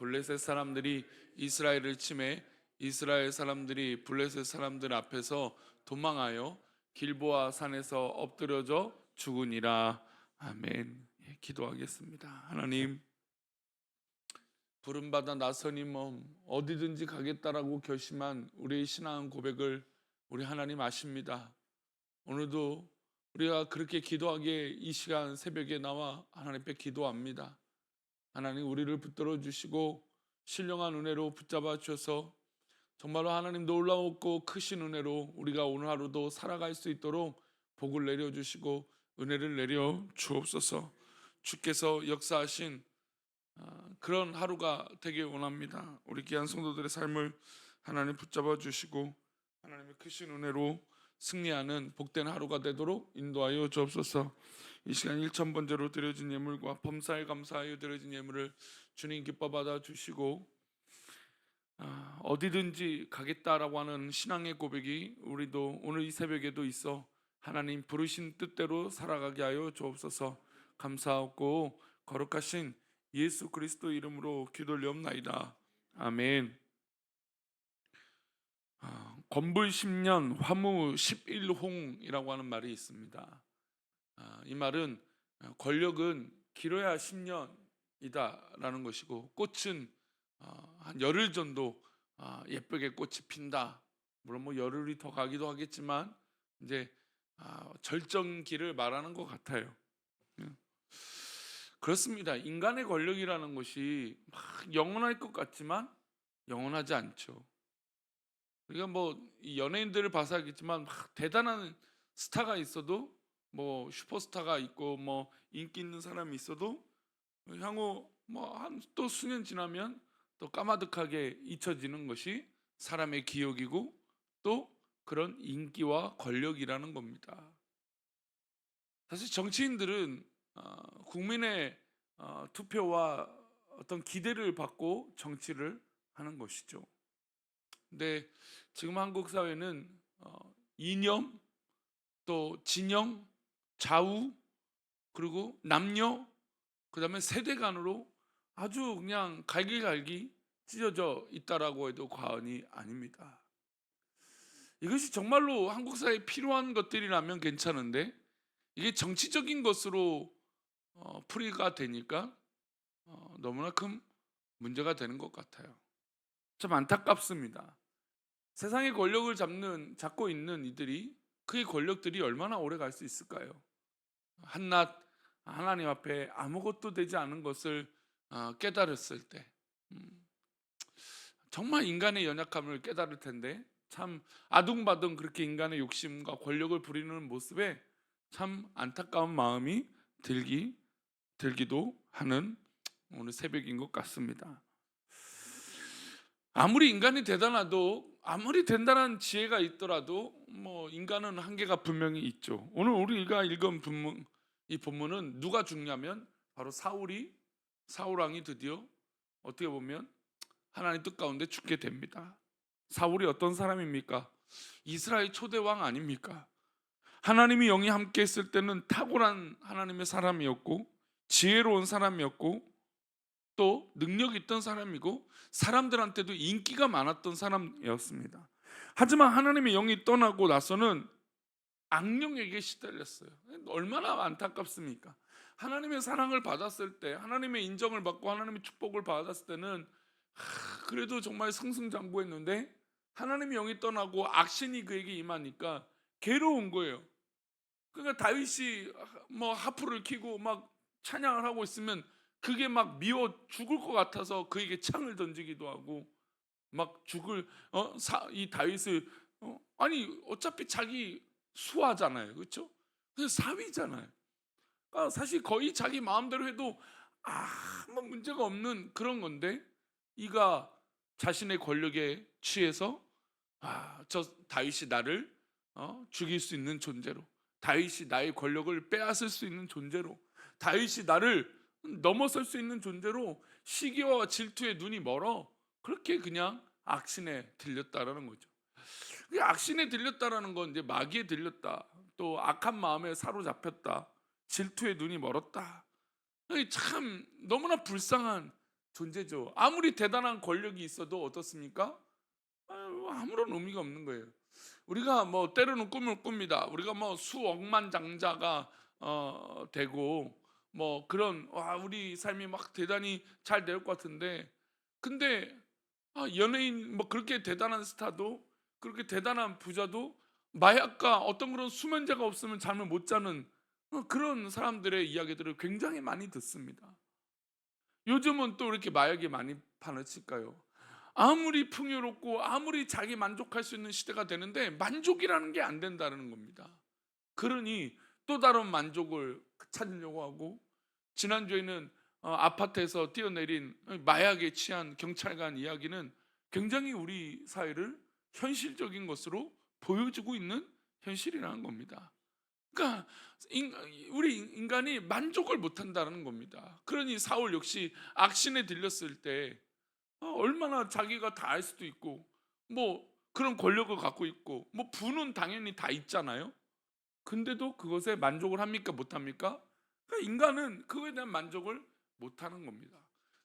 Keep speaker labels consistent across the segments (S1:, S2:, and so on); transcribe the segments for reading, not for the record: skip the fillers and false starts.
S1: 블레셋 사람들이 이스라엘을 침해 이스라엘 사람들이 블레셋 사람들 앞에서 도망하여 길보아 산에서 엎드려져 죽으니라. 아멘. 예, 기도하겠습니다. 하나님, 부름받아 나선 이 몸 어디든지 가겠다라고 결심한 우리의 신앙 고백을 우리 하나님 아십니다. 오늘도 우리가 그렇게 기도하기에 이 시간 새벽에 나와 하나님께 기도합니다. 하나님, 우리를 붙들어 주시고 신령한 은혜로 붙잡아 주셔서 정말로 하나님 놀라웠고 크신 은혜로 우리가 오늘 하루도 살아갈 수 있도록 복을 내려 주시고 은혜를 내려 주옵소서. 주께서 역사하신 그런 하루가 되길 원합니다. 우리 귀한 성도들의 삶을 하나님 붙잡아 주시고 하나님의 크신 은혜로 승리하는 복된 하루가 되도록 인도하여 주옵소서. 이 시간 1,000번째로 드려진 예물과 범사에 감사하여 드려진 예물을 주님 기뻐 받아 주시고 어디든지 가겠다라고 하는 신앙의 고백이 우리도 오늘 이 새벽에도 있어 하나님 부르신 뜻대로 살아가게 하여 주옵소서. 감사하고 거룩하신 예수 그리스도 이름으로 기도올리옵나이다. 아멘. 권불 10년 화무 11홍이라고 하는 말이 있습니다. 이 말은 권력은 길어야 10년이다라는 것이고 꽃은 한 열흘 정도 예쁘게 꽃이 핀다. 물론 뭐 열흘이 더 가기도 하겠지만 이제 절정기를 말하는 것 같아요. 그렇습니다. 인간의 권력이라는 것이 막 영원할 것 같지만 영원하지 않죠. 우리가 뭐 연예인들을 봐서 알겠지만 막 대단한 스타가 있어도 뭐 슈퍼스타가 있고 뭐 인기 있는 사람이 있어도 향후 뭐 한 또 수년 지나면 또 까마득하게 잊혀지는 것이 사람의 기억이고 또 그런 인기와 권력이라는 겁니다. 사실 정치인들은 국민의 투표와 어떤 기대를 받고 정치를 하는 것이죠. 근데 지금 한국 사회는 이념, 또 진영, 좌우, 그리고 남녀, 그다음에 세대 간으로 아주 그냥 갈기갈기 찢어져 있다라고 해도 과언이 아닙니다. 이것이 정말로 한국 사회에 필요한 것들이라면 괜찮은데 이게 정치적인 것으로 풀이가 되니까 너무나 큰 문제가 되는 것 같아요. 참 안타깝습니다. 세상의 권력을 잡고 있는 이들이 그의 권력들이 얼마나 오래 갈 수 있을까요? 한낱 하나님 앞에 아무것도 되지 않은 것을 깨달았을 때 정말 인간의 연약함을 깨달을 텐데 참 아둥바둥 그렇게 인간의 욕심과 권력을 부리는 모습에 참 안타까운 마음이 들기도 하는 오늘 새벽인 것 같습니다. 아무리 인간이 대단해도 아무리 den단한 지혜가 있더라도 뭐 인간은 한계가 분명히 있죠. 오늘 우리가 읽은 이 본문은 누가 죽냐면 바로 사울 왕이 드디어 어떻게 보면 하나님 뜻 가운데 죽게 됩니다. 사울이 어떤 사람입니까? 이스라엘 초대 왕 아닙니까? 하나님이 영이 함께 했을 때는 탁월한 하나님의 사람이었고 지혜로운 사람이었고 또 능력 있던 사람이고 사람들한테도 인기가 많았던 사람이었습니다. 하지만 하나님의 영이 떠나고 나서는 악령에게 시달렸어요. 얼마나 안타깝습니까? 하나님의 사랑을 받았을 때, 하나님의 인정을 받고 하나님의 축복을 받았을 때는 그래도 정말 승승장구했는데 하나님의 영이 떠나고 악신이 그에게 임하니까 괴로운 거예요. 그러니까 다윗이 뭐 하프를 켜고 막 찬양을 하고 있으면 그게 막 미워 죽을 것 같아서 그에게 창을 던지기도 하고 막 이 다윗을 아니 어차피 자기 수하잖아요, 그렇죠? 그래서 사위잖아요. 그러니까 사실 거의 자기 마음대로 해도 아무 문제가 없는 그런 건데 이가 자신의 권력에 취해서 저 다윗이 나를 죽일 수 있는 존재로, 다윗이 나의 권력을 빼앗을 수 있는 존재로, 다윗이 나를 넘어설 수 있는 존재로 시기와 질투에 눈이 멀어 그렇게 그냥 악신에 들렸다라는 거죠. 악신에 들렸다라는 건 이제 마귀에 들렸다, 또 악한 마음에 사로잡혔다, 질투에 눈이 멀었다. 참 너무나 불쌍한 존재죠. 아무리 대단한 권력이 있어도 어떻습니까? 아무런 의미가 없는 거예요. 우리가 뭐 때로는 꿈을 꿉니다. 우리가 뭐 수억만 장자가 되고 뭐 그런 우리 삶이 막 대단히 잘 될 것 같은데, 근데 연예인 뭐 그렇게 대단한 스타도, 그렇게 대단한 부자도 마약과 어떤 그런 수면제가 없으면 잠을 못 자는 그런 사람들의 이야기들을 굉장히 많이 듣습니다. 요즘은 또 이렇게 마약이 많이 파헤칠까요? 아무리 풍요롭고 아무리 자기 만족할 수 있는 시대가 되는데 만족이라는 게 안 된다는 겁니다. 그러니 또 다른 만족을 찾으려고 하고, 지난주에는 아파트에서 뛰어내린 마약에 취한 경찰관 이야기는 굉장히 우리 사회를 현실적인 것으로 보여주고 있는 현실이라는 겁니다. 그러니까 우리 인간이 만족을 못한다는 겁니다. 그러니 사울 역시 악신에 들렸을 때 얼마나 자기가 다 알 수도 있고 뭐 그런 권력을 갖고 있고 뭐 부는 당연히 다 있잖아요. 근데도 그것에 만족을 합니까? 못합니까? 그러니까 인간은 그거에 대한 만족을 못하는 겁니다.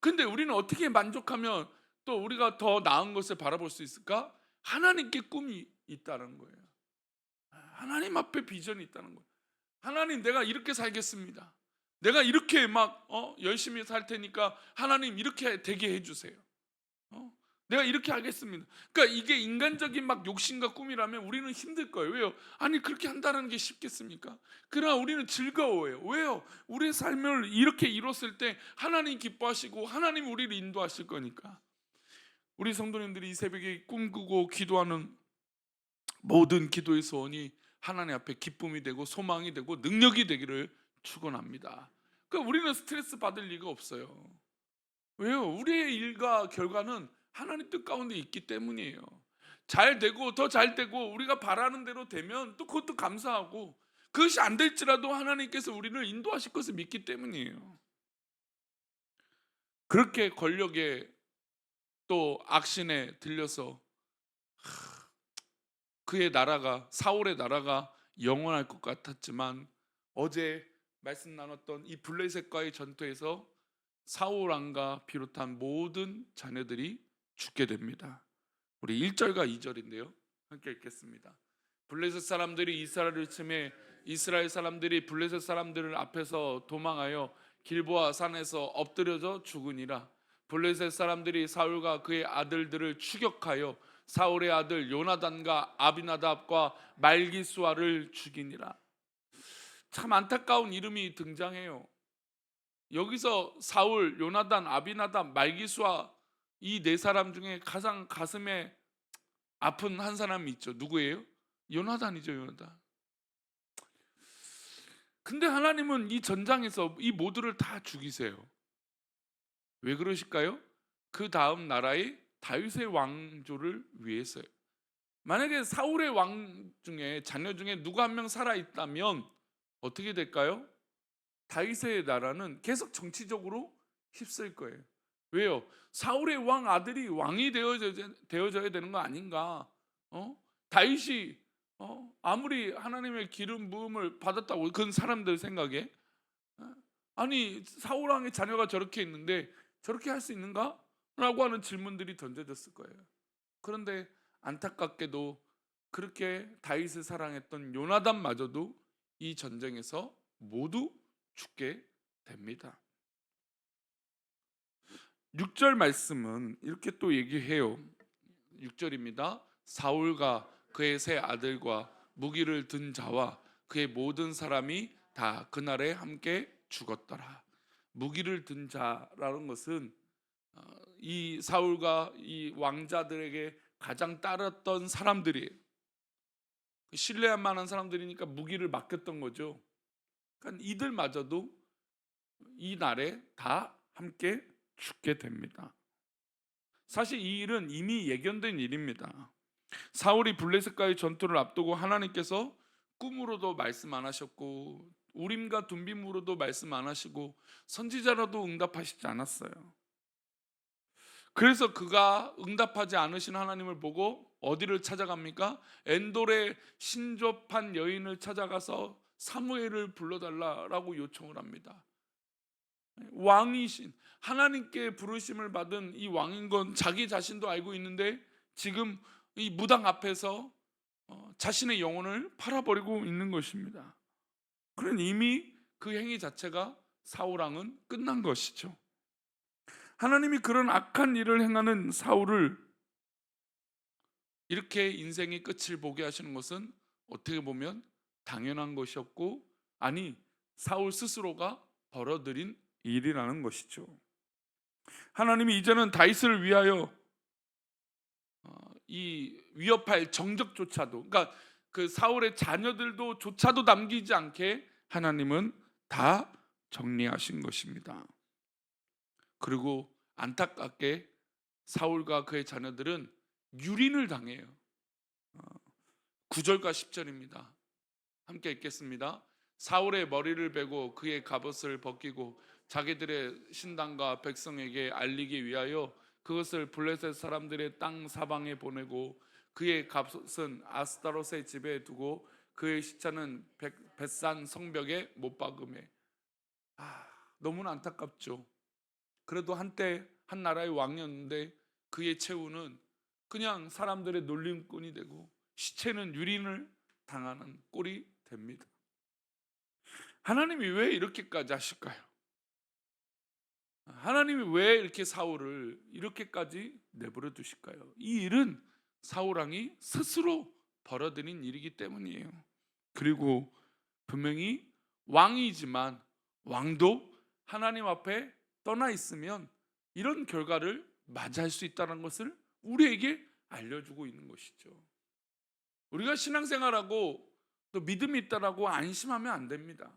S1: 근데 우리는 어떻게 만족하면 또 우리가 더 나은 것을 바라볼 수 있을까? 하나님께 꿈이 있다는 거예요. 하나님 앞에 비전이 있다는 거예요. 하나님, 내가 이렇게 살겠습니다. 내가 이렇게 막 열심히 살 테니까 하나님 이렇게 되게 해주세요. 내가 이렇게 하겠습니다. 그러니까 이게 인간적인 막 욕심과 꿈이라면 우리는 힘들 거예요. 왜요? 아니 그렇게 한다는 게 쉽겠습니까? 그러나 우리는 즐거워요. 왜요? 우리의 삶을 이렇게 이뤘을 때 하나님 기뻐하시고 하나님 우리를 인도하실 거니까. 우리 성도님들이 이 새벽에 꿈꾸고 기도하는 모든 기도의 소원이 하나님 앞에 기쁨이 되고 소망이 되고 능력이 되기를 축원합니다. 그러니까 우리는 스트레스 받을 리가 없어요. 왜요? 우리의 일과 결과는 하나님 뜻 가운데 있기 때문이에요. 잘 되고 더 잘 되고 우리가 바라는 대로 되면 또 그것도 감사하고, 그것이 안 될지라도 하나님께서 우리를 인도하실 것을 믿기 때문이에요. 그렇게 권력에 또 악신에 들려서 그의 나라가, 사울의 나라가 영원할 것 같았지만 어제 말씀 나눴던 이 블레셋과의 전투에서 사울 왕과 비롯한 모든 자녀들이 죽게 됩니다. 우리 1절과 2절인데요. 함께 읽겠습니다. 블레셋 사람들이 이스라엘을 치매 이스라엘 사람들이 블레셋 사람들을 앞에서 도망하여 길보아 산에서 엎드려져 죽으니라. 블레셋 사람들이 사울과 그의 아들들을 추격하여 사울의 아들 요나단과 아비나답과 말기수아를 죽이니라. 참 안타까운 이름이 등장해요. 여기서 사울, 요나단, 아비나답, 말기수아 이 네 사람 중에 가장 가슴에 아픈 한 사람이 있죠. 누구예요? 요나단이죠, 요나단. 근데 하나님은 이 전장에서 이 모두를 다 죽이세요. 왜 그러실까요? 그 다음 나라의 다윗의 왕조를 위해서요. 만약에 사울의 왕 중에 자녀 중에 누구 한 명 살아 있다면 어떻게 될까요? 다윗의 나라는 계속 정치적으로 휩쓸 거예요. 왜요? 사울의 왕 아들이 왕이 되어져야 되는 거 아닌가? 다윗이 아무리 하나님의 기름 부음을 받았다고 그런 사람들 생각에 아니 사울 왕의 자녀가 저렇게 있는데 저렇게 할 수 있는가? 라고 하는 질문들이 던져졌을 거예요. 그런데 안타깝게도 그렇게 다윗을 사랑했던 요나단마저도 이 전쟁에서 모두 죽게 됩니다. 6절 말씀은 이렇게 또 얘기해요. 6절입니다. 사울과 그의 세 아들과 무기를 든 자와 그의 모든 사람이 다 그날에 함께 죽었더라. 무기를 든 자라는 것은 이 사울과 이 왕자들에게 가장 따랐던 사람들이에요. 신뢰할 만한 사람들이니까 무기를 맡겼던 거죠. 그러니까 이들마저도 이 날에 다 함께 죽게 됩니다. 사실 이 일은 이미 예견된 일입니다. 사울이 블레셋과의 전투를 앞두고 하나님께서 꿈으로도 말씀 안 하셨고 우림과 둠빔으로도 말씀 안 하시고 선지자라도 응답하시지 않았어요. 그래서 그가 응답하지 않으신 하나님을 보고 어디를 찾아갑니까? 엔돌의 신접한 여인을 찾아가서 사무엘을 불러달라고 요청을 합니다. 왕이신 하나님께 부르심을 받은 이 왕인 건 자기 자신도 알고 있는데 지금 이 무당 앞에서 자신의 영혼을 팔아버리고 있는 것입니다. 그런 이미 그 행위 자체가 사울 왕은 끝난 것이죠. 하나님이 그런 악한 일을 행하는 사울을 이렇게 인생의 끝을 보게 하시는 것은 어떻게 보면 당연한 것이었고, 아니 사울 스스로가 벌어들인 일이라는 것이죠. 하나님이 이제는 다윗을 위하여 이 위협할 정적조차도, 그러니까 그 사울의 자녀들도 조차도 남기지 않게 하나님은 다 정리하신 것입니다. 그리고 안타깝게 사울과 그의 자녀들은 유린을 당해요. 9절과 10절입니다. 함께 읽겠습니다. 사울의 머리를 베고 그의 갑옷을 벗기고 자기들의 신당과 백성에게 알리기 위하여 그것을 블레셋 사람들의 땅 사방에 보내고 그의 갑옷은 아스타롯의 집에 두고 그의 시체는 벳산 성벽에 못 박음해. 너무나 안타깝죠. 그래도 한때 한 나라의 왕이었는데 그의 최후는 그냥 사람들의 놀림꾼이 되고 시체는 유린을 당하는 꼴이 됩니다. 하나님이 왜 이렇게까지 하실까요? 하나님이 왜 이렇게 사울을 이렇게까지 내버려 두실까요? 이 일은 사울 왕이 스스로 벌어들인 일이기 때문이에요. 그리고 분명히 왕이지만 왕도 하나님 앞에 떠나 있으면 이런 결과를 맞이할 수 있다는 것을 우리에게 알려주고 있는 것이죠. 우리가 신앙생활하고 또 믿음이 있다라고 안심하면 안 됩니다.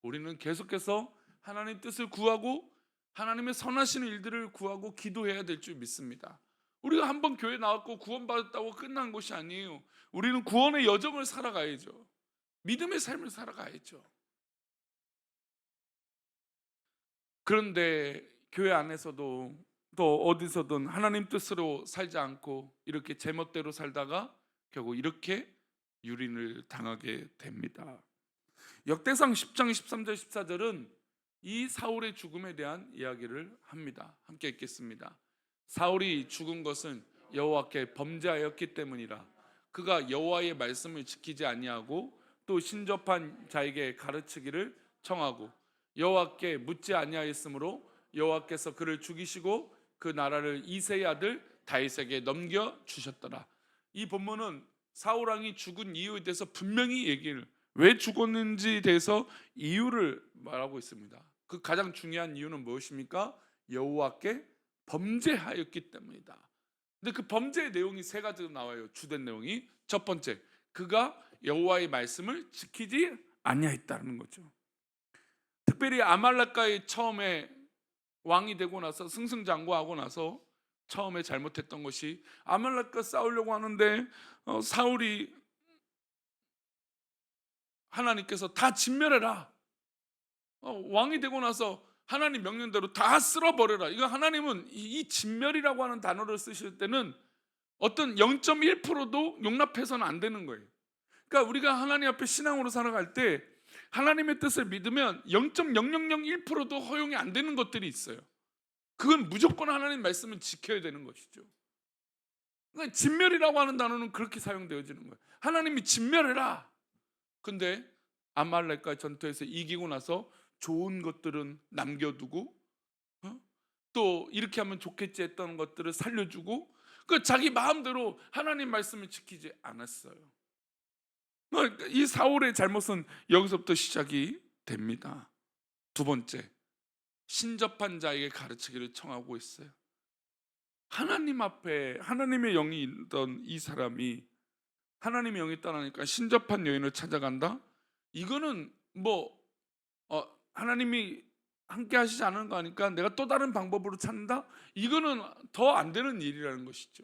S1: 우리는 계속해서 하나님 뜻을 구하고 하나님의 선하신 일들을 구하고 기도해야 될 줄 믿습니다. 우리가 한번 교회 나왔고 구원받았다고 끝난 것이 아니에요. 우리는 구원의 여정을 살아가야죠. 믿음의 삶을 살아가야죠. 그런데 교회 안에서도 또 어디서든 하나님 뜻으로 살지 않고 이렇게 제멋대로 살다가 결국 이렇게 유린을 당하게 됩니다. 역대상 10장 13절 14절은 이 사울의 죽음에 대한 이야기를 합니다. 함께 읽겠습니다. 사울이 죽은 것은 여호와께 범죄하였기 때문이라. 그가 여호와의 말씀을 지키지 아니하고 또 신접한 자에게 가르치기를 청하고 여호와께 묻지 아니하였으므로 여호와께서 그를 죽이시고 그 나라를 이새의 아들 다윗에게 넘겨 주셨더라. 이 본문은 사울 왕이 죽은 이유에 대해서 분명히 얘기를, 왜 죽었는지에 대해서 이유를 말하고 있습니다. 그 가장 중요한 이유는 무엇입니까? 여호와께 범죄하였기 때문이다. 근데 그 범죄의 내용이 세 가지로 나와요. 주된 내용이 첫 번째, 그가 여호와의 말씀을 지키지 아니하였다는 거죠. 특별히 아말렉과의 처음에 왕이 되고 나서 승승장구하고 나서 처음에 잘못했던 것이, 아말렉과 싸우려고 하는데 사울이 하나님께서 다 진멸해라, 왕이 되고 나서 하나님 명령대로 다 쓸어버려라. 이거 하나님은 이 진멸이라고 하는 단어를 쓰실 때는 어떤 0.1%도 용납해서는 안 되는 거예요. 그러니까 우리가 하나님 앞에 신앙으로 살아갈 때 하나님의 뜻을 믿으면 0.0001%도 허용이 안 되는 것들이 있어요. 그건 무조건 하나님 말씀을 지켜야 되는 것이죠. 그러니까 진멸이라고 하는 단어는 그렇게 사용되어지는 거예요. 하나님이 진멸해라. 근데 아말렉과 전투에서 이기고 나서 좋은 것들은 남겨두고 또 이렇게 하면 좋겠지 했던 것들을 살려주고 그 자기 마음대로 하나님 말씀을 지키지 않았어요. 이 사울의 잘못은 여기서부터 시작이 됩니다. 두 번째, 신접한 자에게 가르치기를 청하고 있어요. 하나님 앞에 하나님의 영이 있던 이 사람이 하나님의 영이 떠나니까 신접한 여인을 찾아간다? 이거는 하나님이 함께 하시지 않은 거 아니까 내가 또 다른 방법으로 찾는다? 이거는 더 안 되는 일이라는 것이죠.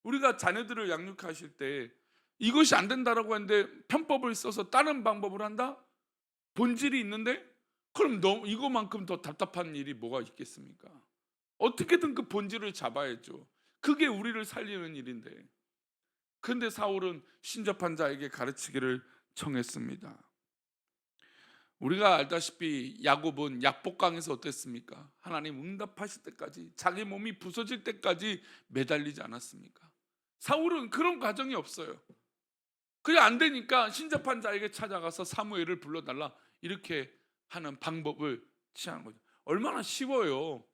S1: 우리가 자녀들을 양육하실 때 이것이 안 된다라고 하는데 편법을 써서 다른 방법을 한다? 본질이 있는데 그럼 이거만큼 더 답답한 일이 뭐가 있겠습니까? 어떻게든 그 본질을 잡아야죠. 그게 우리를 살리는 일인데. 근데 사울은 신접한 자에게 가르치기를 청했습니다. 우리가 알다시피 야곱은 약복강에서 어땠습니까? 하나님 응답하실 때까지, 자기 몸이 부서질 때까지 매달리지 않았습니까? 사울은 그런 과정이 없어요. 그게 안 되니까 신접한 자에게 찾아가서 사무엘을 불러달라, 이렇게 하는 방법을 취하는 거죠. 얼마나 쉬워요.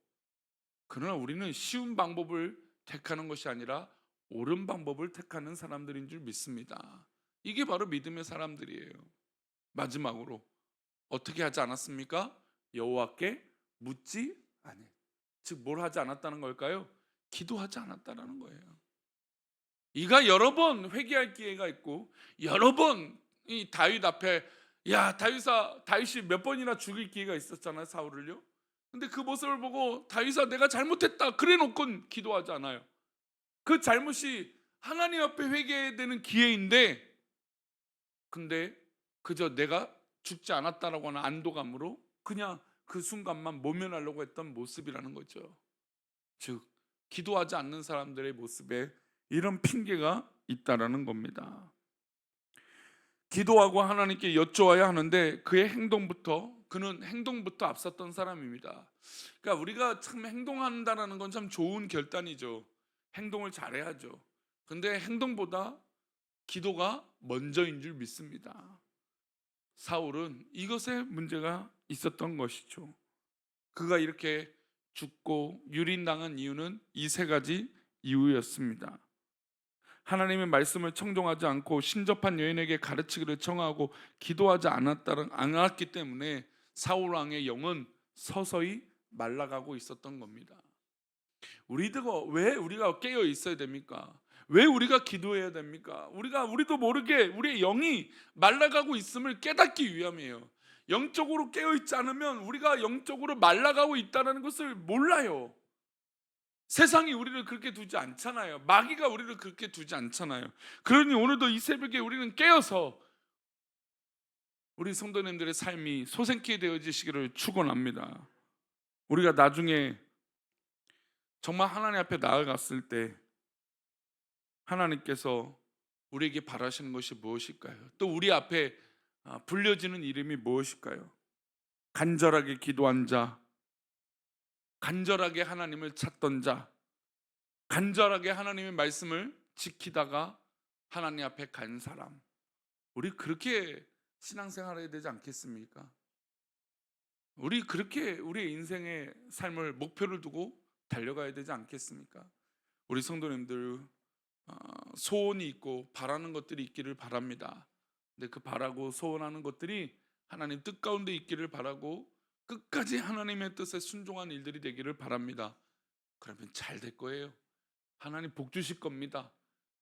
S1: 그러나 우리는 쉬운 방법을 택하는 것이 아니라 옳은 방법을 택하는 사람들인 줄 믿습니다. 이게 바로 믿음의 사람들이에요. 마지막으로 어떻게 하지 않았습니까? 여호와께 묻지 아니. 즉 뭘 하지 않았다는 걸까요? 기도하지 않았다라는 거예요. 이가 여러 번 회개할 기회가 있고, 여러 번 이 다윗 앞에, 야 다윗이 몇 번이나 죽일 기회가 있었잖아요, 사울을요. 근데 그 모습을 보고 다윗아 내가 잘못했다 그래 놓고 기도하지 않아요. 그 잘못이 하나님 앞에 회개되는 기회인데, 근데 그저 내가 죽지 않았다라고 하는 안도감으로 그냥 그 순간만 모면하려고 했던 모습이라는 거죠. 즉 기도하지 않는 사람들의 모습에 이런 핑계가 있다라는 겁니다. 기도하고 하나님께 여쭤와야 하는데 그는 행동부터 앞섰던 사람입니다. 그러니까 우리가 참 행동한다라는 건 참 좋은 결단이죠. 행동을 잘해야죠. 근데 행동보다 기도가 먼저인 줄 믿습니다. 사울은 이것에 문제가 있었던 것이죠. 그가 이렇게 죽고 유린당한 이유는 이 세 가지 이유였습니다. 하나님의 말씀을 청종하지 않고 신접한 여인에게 가르치기를 청하고 기도하지 않았기 때문에 사울 왕의 영은 서서히 말라가고 있었던 겁니다. 왜 우리가 깨어 있어야 됩니까? 왜 우리가 기도해야 됩니까? 우리도 모르게 우리의 영이 말라가고 있음을 깨닫기 위함이에요. 영적으로 깨어 있지 않으면 우리가 영적으로 말라가고 있다는 것을 몰라요. 세상이 우리를 그렇게 두지 않잖아요. 마귀가 우리를 그렇게 두지 않잖아요. 그러니 오늘도 이 새벽에 우리는 깨어서 우리 성도님들의 삶이 소생케 되어지시기를 축원합니다. 우리가 나중에 정말 하나님 앞에 나아갔을 때 하나님께서 우리에게 바라시는 것이 무엇일까요? 또 우리 앞에 불려지는 이름이 무엇일까요? 간절하게 기도한 자, 간절하게 하나님을 찾던 자, 간절하게 하나님의 말씀을 지키다가 하나님 앞에 간 사람. 우리 그렇게 신앙생활 해야 되지 않겠습니까? 우리 그렇게 우리의 인생의 삶을 목표를 두고 달려가야 되지 않겠습니까? 우리 성도님들 소원이 있고 바라는 것들이 있기를 바랍니다. 근데 그 바라고 소원하는 것들이 하나님 뜻 가운데 있기를 바라고 끝까지 하나님의 뜻에 순종한 일들이 되기를 바랍니다. 그러면 잘 될 거예요. 하나님 복 주실 겁니다.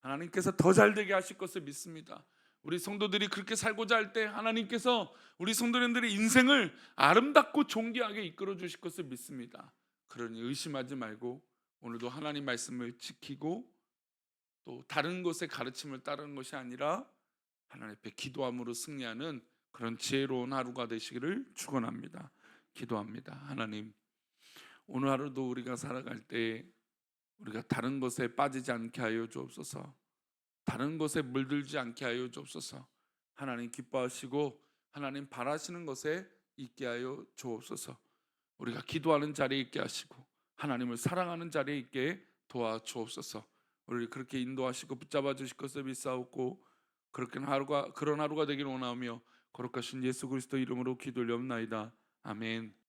S1: 하나님께서 더 잘 되게 하실 것을 믿습니다. 우리 성도들이 그렇게 살고자 할 때 하나님께서 우리 성도님들의 인생을 아름답고 존귀하게 이끌어 주실 것을 믿습니다. 그러니 의심하지 말고 오늘도 하나님 말씀을 지키고 또 다른 것의 가르침을 따르는 것이 아니라 하나님 앞에 기도함으로 승리하는 그런 지혜로운 하루가 되시기를 축원합니다. 기도합니다. 하나님, 오늘 하루도 우리가 살아갈 때 우리가 다른 것에 빠지지 않게 하여 주옵소서. 다른 것에 물들지 않게 하여 주옵소서. 하나님 기뻐하시고 하나님 바라시는 것에 있게 하여 주옵소서. 우리가 기도하는 자리에 있게 하시고 하나님을 사랑하는 자리에 있게 도와주옵소서. 우리를 그렇게 인도하시고 붙잡아 주실 것을 믿사옵고 그런 하루가 되기를 원하며 거룩하신 예수 그리스도 이름으로 기도 올려옵나이다. 아멘.